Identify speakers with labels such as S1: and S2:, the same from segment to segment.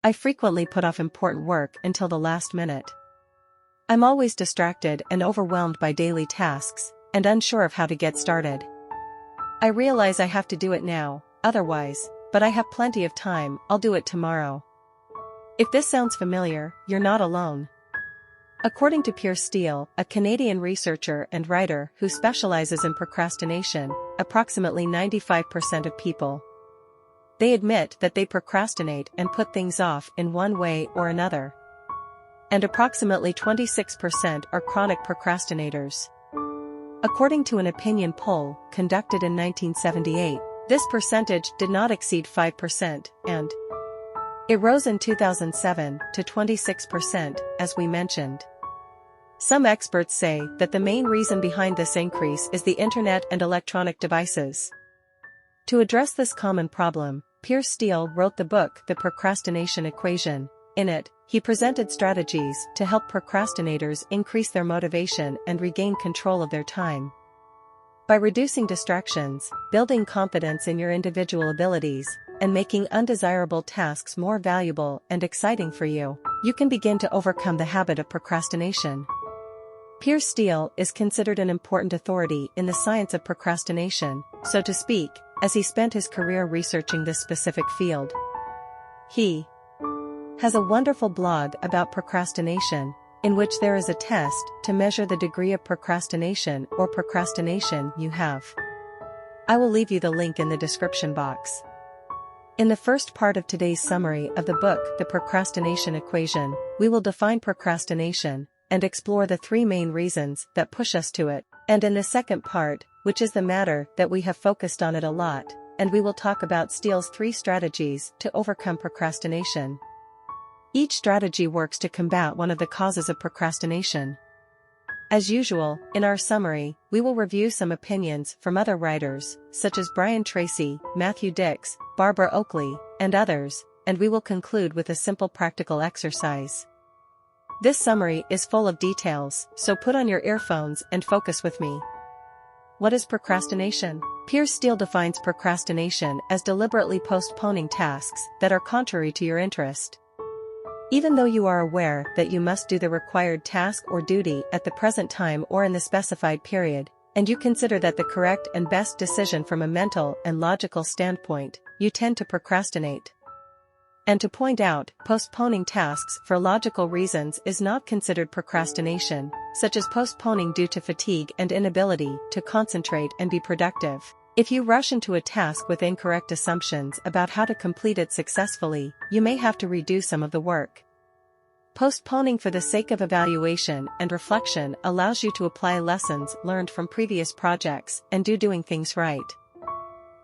S1: I frequently put off important work until the last minute. I'm always distracted and overwhelmed by daily tasks, and unsure of how to get started. I realize I have to do it now, otherwise, but I have plenty of time, I'll do it tomorrow. If this sounds familiar, you're not alone. According to Piers Steel, a Canadian researcher and writer who specializes in procrastination, approximately 95% of people. They admit that they procrastinate and put things off in one way or another. And approximately 26% are chronic procrastinators. According to an opinion poll conducted in 1978, this percentage did not exceed 5%, and it rose in 2007 to 26%, as we mentioned. Some experts say that the main reason behind this increase is the internet and electronic devices. To address this common problem, Piers Steel wrote the book The Procrastination Equation. In it, he presented strategies to help procrastinators increase their motivation and regain control of their time. By reducing distractions, building confidence in your individual abilities, and making undesirable tasks more valuable and exciting for you, you can begin to overcome the habit of procrastination. Piers Steel is considered an important authority in the science of procrastination, so to speak, as he spent his career researching this specific field. He has a wonderful blog about procrastination, in which there is a test to measure the degree of procrastination or procrastination you have. I will leave you the link in the description box. In the first part of today's summary of the book The Procrastination Equation, we will define procrastination and explore the three main reasons that push us to it, and in the second part, which is the matter that we have focused on it a lot, and we will talk about Steele's 3 strategies to overcome procrastination. Each strategy works to combat one of the causes of procrastination. As usual, in our summary, we will review some opinions from other writers, such as Brian Tracy, Matthew Dix, Barbara Oakley, and others, and we will conclude with a simple practical exercise. This summary is full of details, so put on your earphones and focus with me. What is procrastination? Piers Steel defines procrastination as deliberately postponing tasks that are contrary to your interest. Even though you are aware that you must do the required task or duty at the present time or in the specified period, and you consider that the correct and best decision from a mental and logical standpoint, you tend to procrastinate. And to point out, postponing tasks for logical reasons is not considered procrastination, such as postponing due to fatigue and inability to concentrate and be productive. If you rush into a task with incorrect assumptions about how to complete it successfully, you may have to redo some of the work. Postponing for the sake of evaluation and reflection allows you to apply lessons learned from previous projects and doing things right.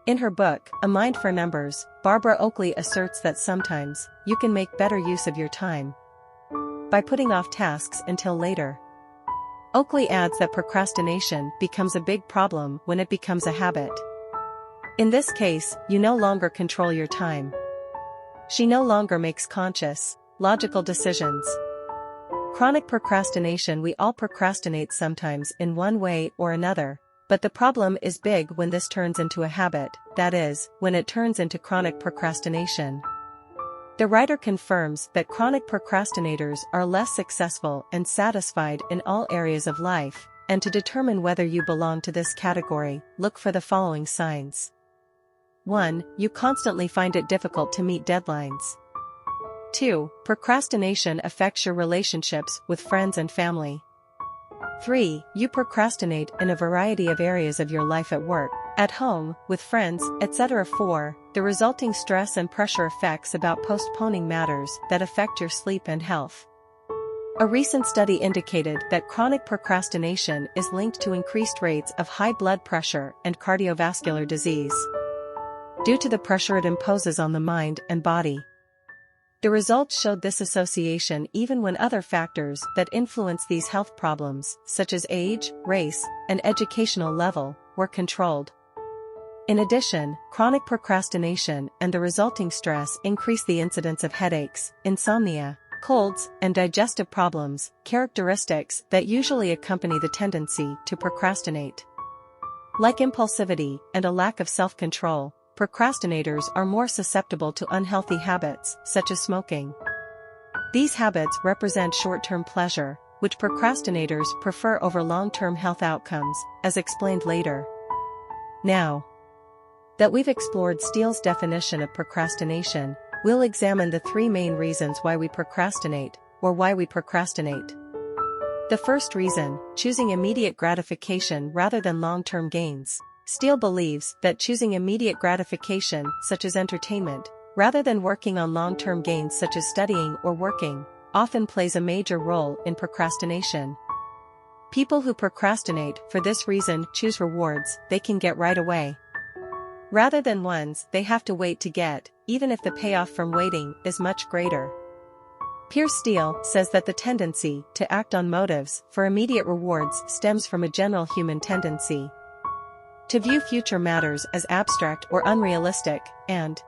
S1: In her book, A Mind for Numbers, Barbara Oakley asserts that sometimes, you can make better use of your time by putting off tasks until later. Oakley adds that procrastination becomes a big problem when it becomes a habit. In this case, you no longer control your time. She no longer makes conscious, logical decisions. Chronic procrastination. We all procrastinate sometimes in one way or another. But the problem is big when this turns into a habit, that is, when it turns into chronic procrastination. The writer confirms that chronic procrastinators are less successful and satisfied in all areas of life, and to determine whether you belong to this category, look for the following signs. 1. You constantly find it difficult to meet deadlines. 2. Procrastination affects your relationships with friends and family. 3. You procrastinate in a variety of areas of your life at work, at home, with friends, etc. 4. The resulting stress and pressure effects about postponing matters that affect your sleep and health. A recent study indicated that chronic procrastination is linked to increased rates of high blood pressure and cardiovascular disease, due to the pressure it imposes on the mind and body. The results showed this association even when other factors that influence these health problems, such as age, race, and educational level, were controlled. In addition, chronic procrastination and the resulting stress increase the incidence of headaches, insomnia, colds, and digestive problems, characteristics that usually accompany the tendency to procrastinate. Like impulsivity and a lack of self-control, procrastinators are more susceptible to unhealthy habits, such as smoking. These habits represent short-term pleasure, which procrastinators prefer over long-term health outcomes, as explained later. Now that we've explored Steele's definition of procrastination, we'll examine the three main reasons why we procrastinate, or why we procrastinate. The first reason, choosing immediate gratification rather than long-term gains. Steele believes that choosing immediate gratification, such as entertainment, rather than working on long-term gains such as studying or working, often plays a major role in procrastination. People who procrastinate for this reason choose rewards they can get right away, rather than ones they have to wait to get, even if the payoff from waiting is much greater. Piers Steel says that the tendency to act on motives for immediate rewards stems from a general human tendency to view future matters as abstract or unrealistic, and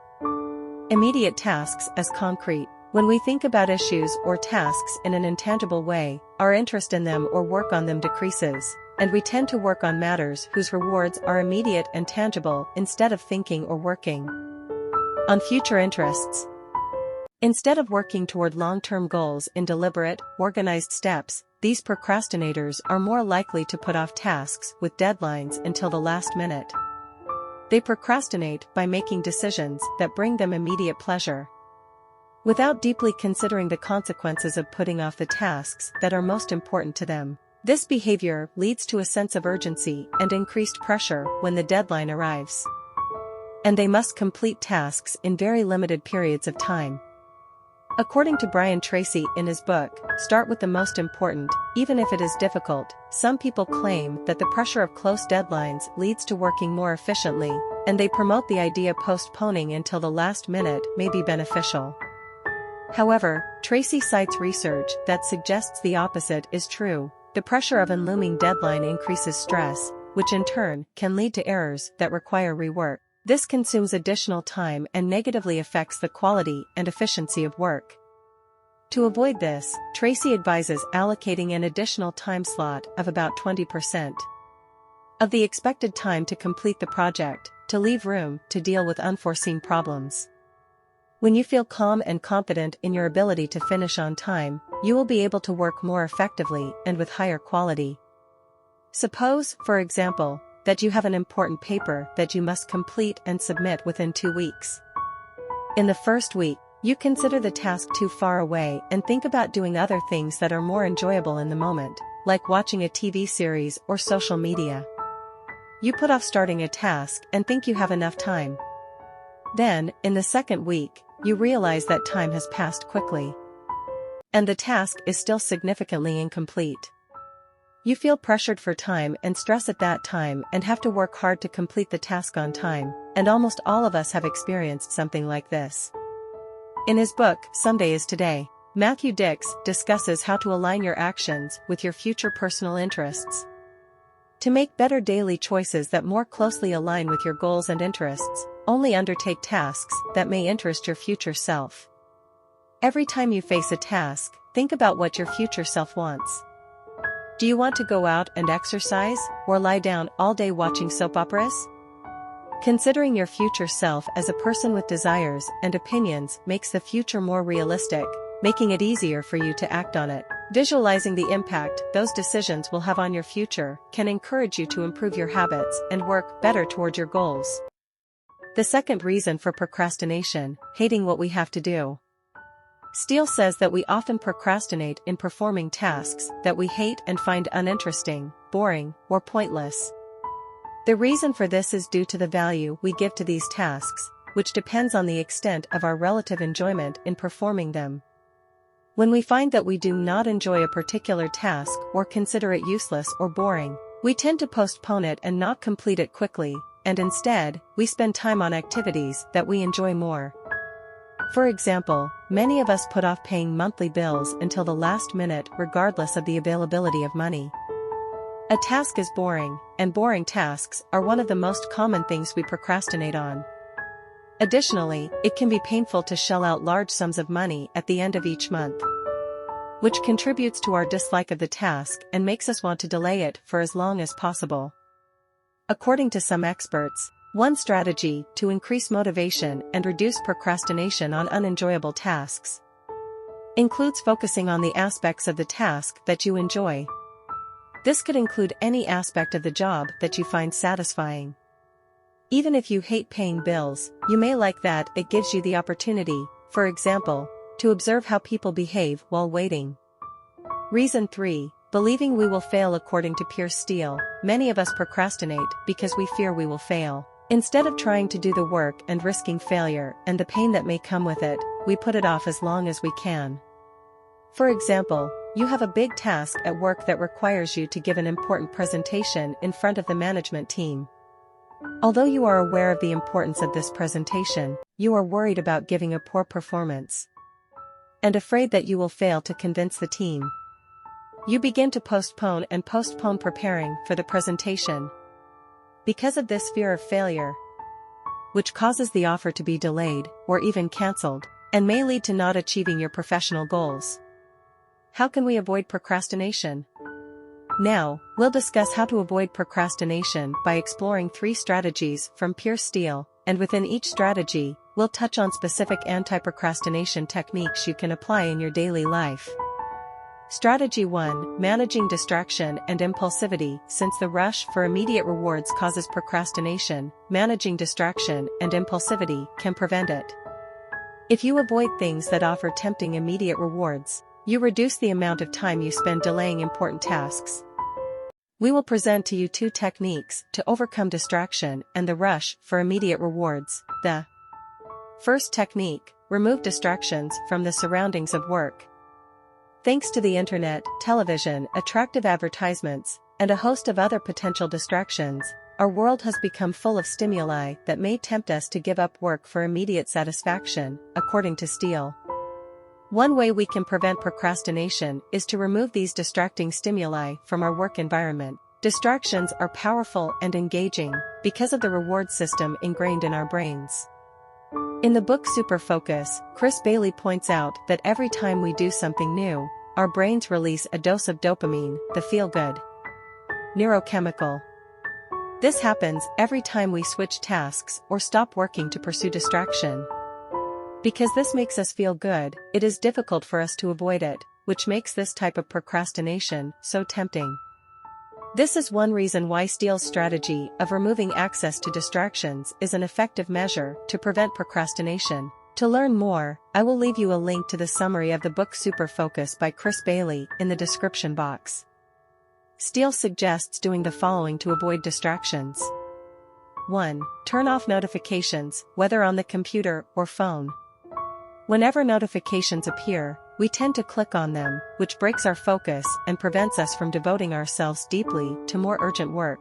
S1: immediate tasks as concrete. When we think about issues or tasks in an intangible way, our interest in them or work on them decreases, and we tend to work on matters whose rewards are immediate and tangible instead of thinking or working on future interests. Instead of working toward long-term goals in deliberate, organized steps, these procrastinators are more likely to put off tasks with deadlines until the last minute. They procrastinate by making decisions that bring them immediate pleasure, without deeply considering the consequences of putting off the tasks that are most important to them. This behavior leads to a sense of urgency and increased pressure when the deadline arrives, and they must complete tasks in very limited periods of time. According to Brian Tracy in his book, Start with the Most Important, even if it is difficult, some people claim that the pressure of close deadlines leads to working more efficiently, and they promote the idea postponing until the last minute may be beneficial. However, Tracy cites research that suggests the opposite is true. The pressure of a looming deadline increases stress, which in turn can lead to errors that require rework. This consumes additional time and negatively affects the quality and efficiency of work. To avoid this, Tracy advises allocating an additional time slot of about 20% of the expected time to complete the project, to leave room to deal with unforeseen problems. When you feel calm and confident in your ability to finish on time, you will be able to work more effectively and with higher quality. Suppose, for example, that you have an important paper that you must complete and submit within 2 weeks. In the first week, you consider the task too far away and think about doing other things that are more enjoyable in the moment, like watching a TV series or social media. You put off starting a task and think you have enough time. Then, in the second week, you realize that time has passed quickly, and the task is still significantly incomplete. You feel pressured for time and stress at that time and have to work hard to complete the task on time, and almost all of us have experienced something like this. In his book, Someday is Today, Matthew Dix discusses how to align your actions with your future personal interests. To make better daily choices that more closely align with your goals and interests, only undertake tasks that may interest your future self. Every time you face a task, think about what your future self wants. Do you want to go out and exercise, or lie down all day watching soap operas? Considering your future self as a person with desires and opinions makes the future more realistic, making it easier for you to act on it. Visualizing the impact those decisions will have on your future can encourage you to improve your habits and work better toward your goals. The second reason for procrastination, hating what we have to do. Steele says that we often procrastinate in performing tasks that we hate and find uninteresting, boring, or pointless. The reason for this is due to the value we give to these tasks, which depends on the extent of our relative enjoyment in performing them. When we find that we do not enjoy a particular task or consider it useless or boring, we tend to postpone it and not complete it quickly, and instead, we spend time on activities that we enjoy more. For example, many of us put off paying monthly bills until the last minute regardless of the availability of money. A task is boring, and boring tasks are one of the most common things we procrastinate on. Additionally, it can be painful to shell out large sums of money at the end of each month, which contributes to our dislike of the task and makes us want to delay it for as long as possible. According to some experts, One strategy to increase motivation and reduce procrastination on unenjoyable tasks includes focusing on the aspects of the task that you enjoy. This could include any aspect of the job that you find satisfying. Even if you hate paying bills, you may like that it gives you the opportunity, for example, to observe how people behave while waiting. Reason 3. Believing we will fail. According to Piers Steel, many of us procrastinate because we fear we will fail. Instead of trying to do the work and risking failure and the pain that may come with it, we put it off as long as we can. For example, you have a big task at work that requires you to give an important presentation in front of the management team. Although you are aware of the importance of this presentation, you are worried about giving a poor performance and afraid that you will fail to convince the team. You begin to postpone preparing for the presentation. Because of this fear of failure, which causes the offer to be delayed or even cancelled, and may lead to not achieving your professional goals. How can we avoid procrastination? Now, we'll discuss how to avoid procrastination by exploring 3 strategies from Piers Steel, and within each strategy, we'll touch on specific anti-procrastination techniques you can apply in your daily life. Strategy 1. Managing distraction and impulsivity. Since the rush for immediate rewards causes procrastination, managing distraction and impulsivity can prevent it. If you avoid things that offer tempting immediate rewards, you reduce the amount of time you spend delaying important tasks. We will present to you 2 techniques to overcome distraction and the rush for immediate rewards. The first technique: remove distractions from the surroundings of work. Thanks to the internet, television, attractive advertisements, and a host of other potential distractions, our world has become full of stimuli that may tempt us to give up work for immediate satisfaction, according to Steel. One way we can prevent procrastination is to remove these distracting stimuli from our work environment. Distractions are powerful and engaging because of the reward system ingrained in our brains. In the book Super Focus, Chris Bailey points out that every time we do something new, our brains release a dose of dopamine, the feel-good neurochemical. This happens every time we switch tasks or stop working to pursue distraction. Because this makes us feel good, it is difficult for us to avoid it, which makes this type of procrastination so tempting. This is one reason why Steele's strategy of removing access to distractions is an effective measure to prevent procrastination. To learn more, I will leave you a link to the summary of the book Super Focus by Chris Bailey in the description box. Steel suggests doing the following to avoid distractions. 1. Turn off notifications, whether on the computer or phone. Whenever notifications appear, we tend to click on them, which breaks our focus and prevents us from devoting ourselves deeply to more urgent work.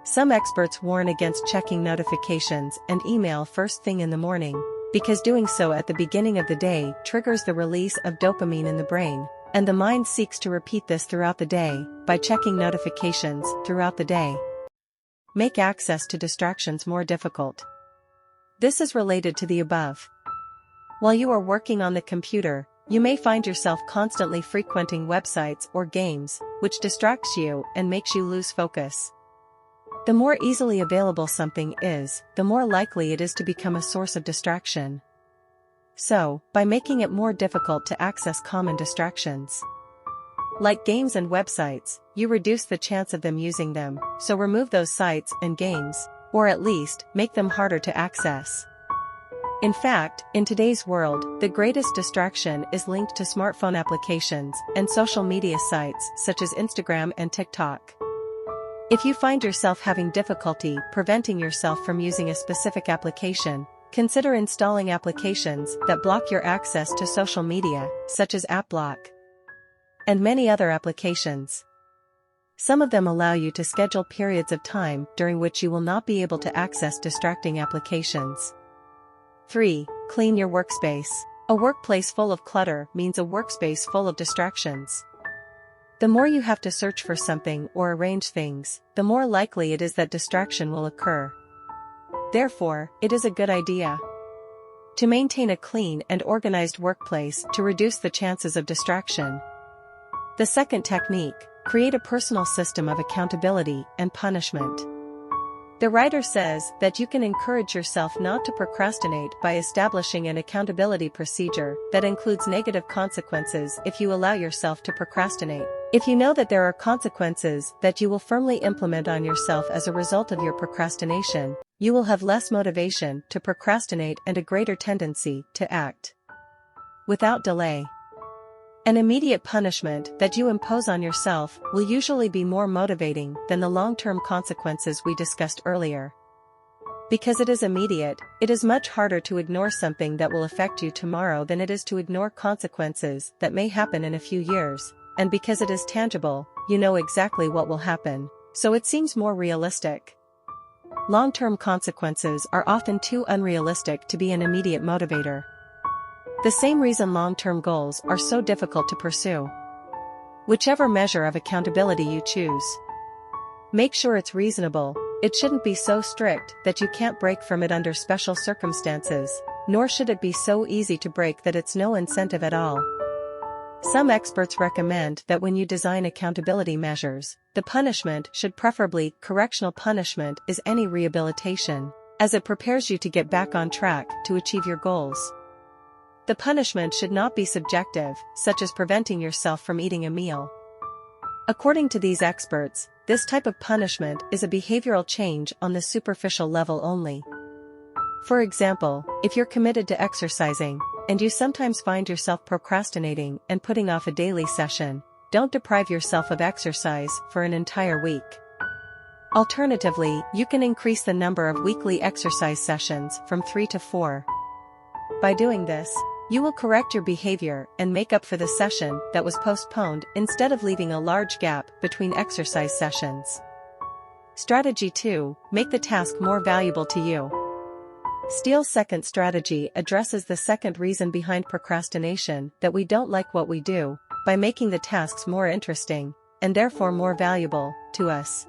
S1: Some experts warn against checking notifications and email first thing in the morning, because doing so at the beginning of the day triggers the release of dopamine in the brain, and the mind seeks to repeat this throughout the day by checking notifications throughout the day. Make access to distractions more difficult. This is related to the above. While you are working on the computer, you may find yourself constantly frequenting websites or games, which distracts you and makes you lose focus. The more easily available something is, the more likely it is to become a source of distraction. So, by making it more difficult to access common distractions, like games and websites, you reduce the chance of them using them, so remove those sites and games, or at least, make them harder to access. In fact, in today's world, the greatest distraction is linked to smartphone applications and social media sites such as Instagram and TikTok. If you find yourself having difficulty preventing yourself from using a specific application, consider installing applications that block your access to social media, such as AppBlock, and many other applications. Some of them allow you to schedule periods of time during which you will not be able to access distracting applications. 3. Clean your workspace. A workplace full of clutter means a workspace full of distractions. The more you have to search for something or arrange things, the more likely it is that distraction will occur. Therefore, it is a good idea to maintain a clean and organized workplace to reduce the chances of distraction. The second technique: create a personal system of accountability and punishment. The writer says that you can encourage yourself not to procrastinate by establishing an accountability procedure that includes negative consequences if you allow yourself to procrastinate. If you know that there are consequences that you will firmly implement on yourself as a result of your procrastination, you will have less motivation to procrastinate and a greater tendency to act without delay. An immediate punishment that you impose on yourself will usually be more motivating than the long-term consequences we discussed earlier. Because it is immediate, it is much harder to ignore something that will affect you tomorrow than it is to ignore consequences that may happen in a few years, and because it is tangible, you know exactly what will happen, so it seems more realistic. Long-term consequences are often too unrealistic to be an immediate motivator. The same reason long-term goals are so difficult to pursue. Whichever measure of accountability you choose, make sure it's reasonable. It shouldn't be so strict that you can't break from it under special circumstances, nor should it be so easy to break that it's no incentive at all. Some experts recommend that when you design accountability measures, the punishment should preferably correctional punishment is any rehabilitation, as it prepares you to get back on track to achieve your goals. The punishment should not be subjective, such as preventing yourself from eating a meal. According to these experts, this type of punishment is a behavioral change on the superficial level only. For example, if you're committed to exercising, and you sometimes find yourself procrastinating and putting off a daily session, don't deprive yourself of exercise for an entire week. Alternatively, you can increase the number of weekly exercise sessions from 3 to 4. By doing this, you will correct your behavior and make up for the session that was postponed instead of leaving a large gap between exercise sessions. Strategy 2. Make the task more valuable to you. Steele's second strategy addresses the second reason behind procrastination, that we don't like what we do, by making the tasks more interesting, and therefore more valuable, to us.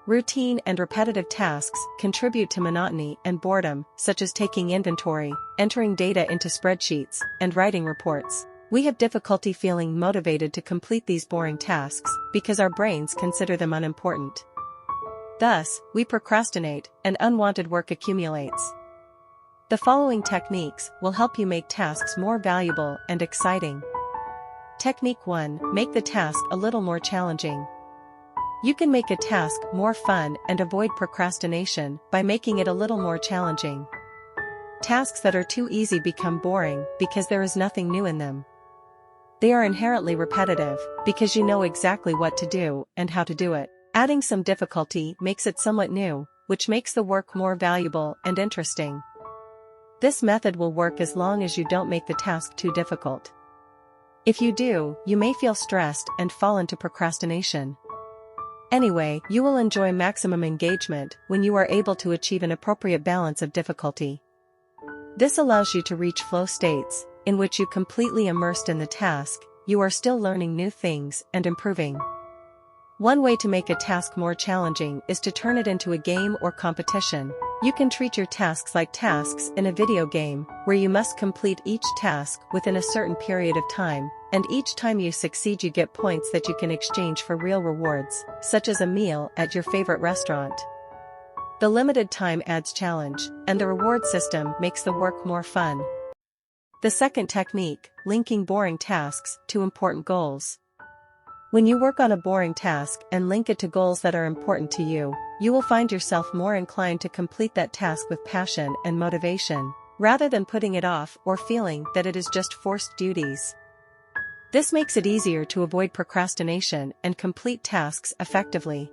S1: Routine and repetitive tasks contribute to monotony and boredom, such as taking inventory, entering data into spreadsheets, and writing reports. We have difficulty feeling motivated to complete these boring tasks because our brains consider them unimportant. Thus, we procrastinate, and unwanted work accumulates. The following techniques will help you make tasks more valuable and exciting. Technique 1. Make the task a little more challenging. You can make a task more fun and avoid procrastination by making it a little more challenging. Tasks that are too easy become boring because there is nothing new in them. They are inherently repetitive because you know exactly what to do and how to do it. Adding some difficulty makes it somewhat new, which makes the work more valuable and interesting. This method will work as long as you don't make the task too difficult. If you do, you may feel stressed and fall into procrastination. Anyway, you will enjoy maximum engagement when you are able to achieve an appropriate balance of difficulty. This allows you to reach flow states, in which you completely immersed in the task, you are still learning new things and improving. One way to make a task more challenging is to turn it into a game or competition. You can treat your tasks like tasks in a video game, where you must complete each task within a certain period of time, and each time you succeed you get points that you can exchange for real rewards, such as a meal at your favorite restaurant. The limited time adds challenge, and the reward system makes the work more fun. The second technique, linking boring tasks to important goals. When you work on a boring task and link it to goals that are important to you, you will find yourself more inclined to complete that task with passion and motivation, rather than putting it off or feeling that it is just forced duties. This makes it easier to avoid procrastination and complete tasks effectively.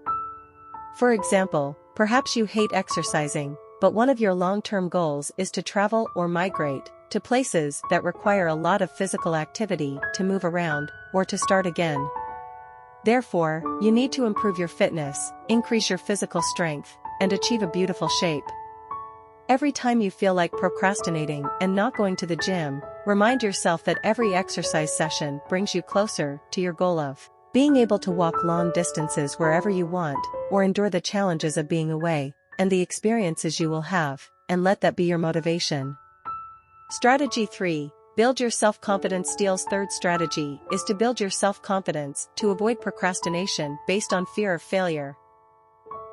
S1: For example, perhaps you hate exercising, but one of your long-term goals is to travel or migrate to places that require a lot of physical activity to move around or to start again. Therefore, you need to improve your fitness, increase your physical strength, and achieve a beautiful shape. Every time you feel like procrastinating and not going to the gym, remind yourself that every exercise session brings you closer to your goal of being able to walk long distances wherever you want, or endure the challenges of being away, and the experiences you will have, and let that be your motivation. Strategy 3. Build your self-confidence. Steele's third strategy is to build your self-confidence to avoid procrastination based on fear of failure.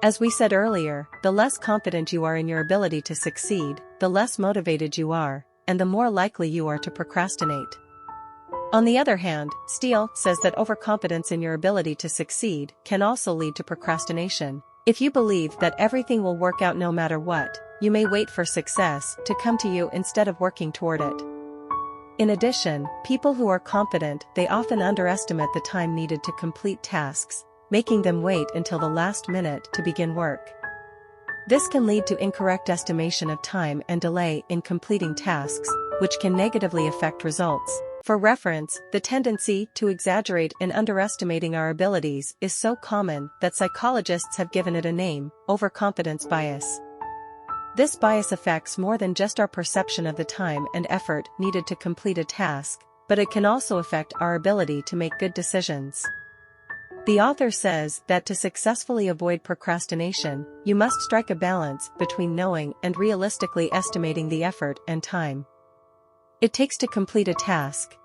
S1: As we said earlier, the less confident you are in your ability to succeed, the less motivated you are, and the more likely you are to procrastinate. On the other hand, Steel says that overconfidence in your ability to succeed can also lead to procrastination. If you believe that everything will work out no matter what, you may wait for success to come to you instead of working toward it. In addition, people who are confident, they often underestimate the time needed to complete tasks, making them wait until the last minute to begin work. This can lead to incorrect estimation of time and delay in completing tasks, which can negatively affect results. For reference, the tendency to exaggerate and underestimating our abilities is so common that psychologists have given it a name: overconfidence bias. This bias affects more than just our perception of the time and effort needed to complete a task, but it can also affect our ability to make good decisions. The author says that to successfully avoid procrastination, you must strike a balance between knowing and realistically estimating the effort and time it takes to complete a task,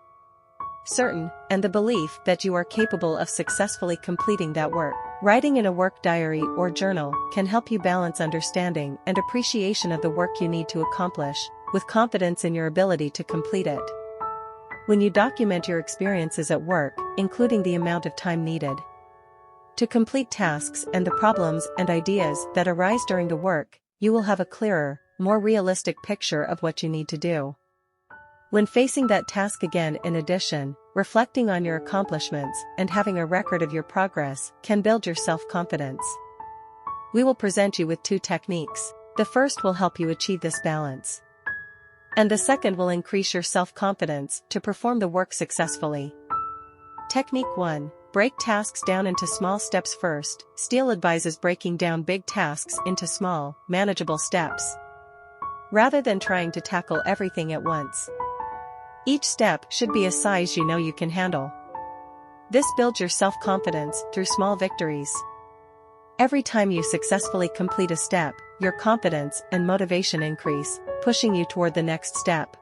S1: certain, and the belief that you are capable of successfully completing that work. Writing in a work diary or journal can help you balance understanding and appreciation of the work you need to accomplish, with confidence in your ability to complete it. When you document your experiences at work, including the amount of time needed to complete tasks and the problems and ideas that arise during the work, you will have a clearer, more realistic picture of what you need to do. When facing that task again, in addition, reflecting on your accomplishments and having a record of your progress can build your self-confidence. We will present you with 2 techniques. The first will help you achieve this balance, and the second will increase your self-confidence to perform the work successfully. Technique 1. Break tasks down into small steps first. Steel advises breaking down big tasks into small, manageable steps, rather than trying to tackle everything at once. Each step should be a size you know you can handle. This builds your self-confidence through small victories. Every time you successfully complete a step, your confidence and motivation increase, pushing you toward the next step.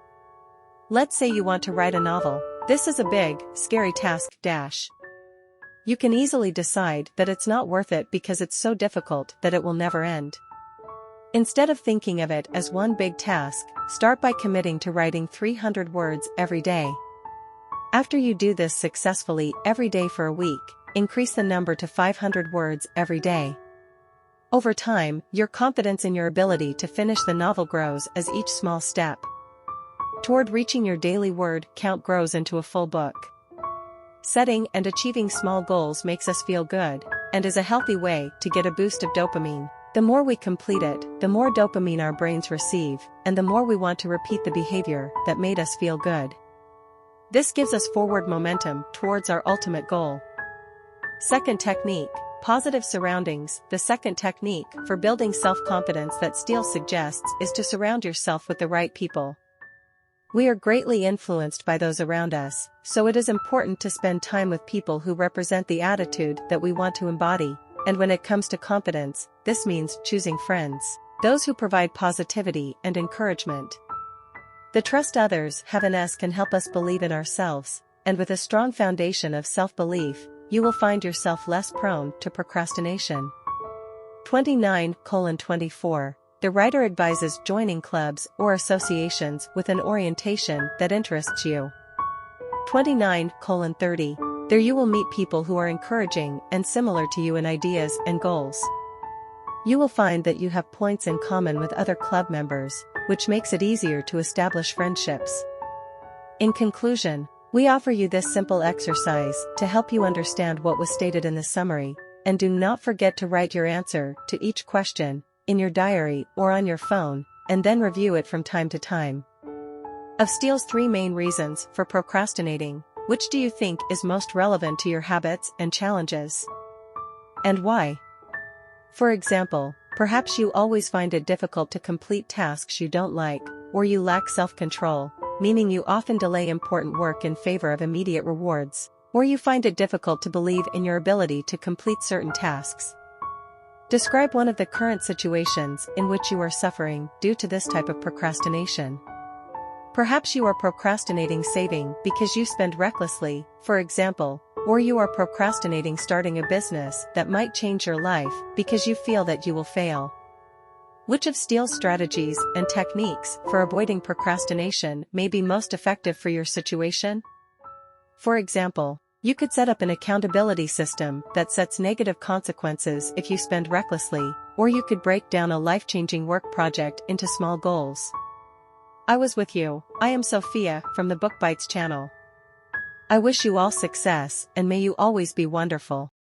S1: Let's say you want to write a novel. This is a big, scary task. You can easily decide that it's not worth it because it's so difficult that it will never end. Instead of thinking of it as one big task, start by committing to writing 300 words every day. After you do this successfully every day for a week, increase the number to 500 words every day. Over time, your confidence in your ability to finish the novel grows as each small step toward reaching your daily word count grows into a full book. Setting and achieving small goals makes us feel good, and is a healthy way to get a boost of dopamine. The more we complete it, the more dopamine our brains receive, and the more we want to repeat the behavior that made us feel good. This gives us forward momentum towards our ultimate goal. Second technique, positive surroundings. The second technique for building self-confidence that Steel suggests is to surround yourself with the right people. We are greatly influenced by those around us, so it is important to spend time with people who represent the attitude that we want to embody. And when it comes to confidence, this means choosing friends, those who provide positivity and encouragement. The trust others have in us can help us believe in ourselves, and with a strong foundation of self-belief, you will find yourself less prone to procrastination. 29:24. The writer advises joining clubs or associations with an orientation that interests you. 29:30. There you will meet people who are encouraging and similar to you in ideas and goals. You will find that you have points in common with other club members, which makes it easier to establish friendships. In conclusion, we offer you this simple exercise to help you understand what was stated in the summary, and do not forget to write your answer to each question in your diary or on your phone, and then review it from time to time. Of Steel's 3 main reasons for procrastinating, which do you think is most relevant to your habits and challenges? And why? For example, perhaps you always find it difficult to complete tasks you don't like, or you lack self-control, meaning you often delay important work in favor of immediate rewards, or you find it difficult to believe in your ability to complete certain tasks. Describe one of the current situations in which you are suffering due to this type of procrastination. Perhaps you are procrastinating saving because you spend recklessly, for example, Or you are procrastinating starting a business that might change your life because you feel that you will fail. Which of Steele's strategies and techniques for avoiding procrastination may be most effective for your situation? For example, you could set up an accountability system that sets negative consequences if you spend recklessly, or you could break down a life-changing work project into small goals. I was with you. I am Sophia from the Book Bites channel. I wish you all success and may you always be wonderful.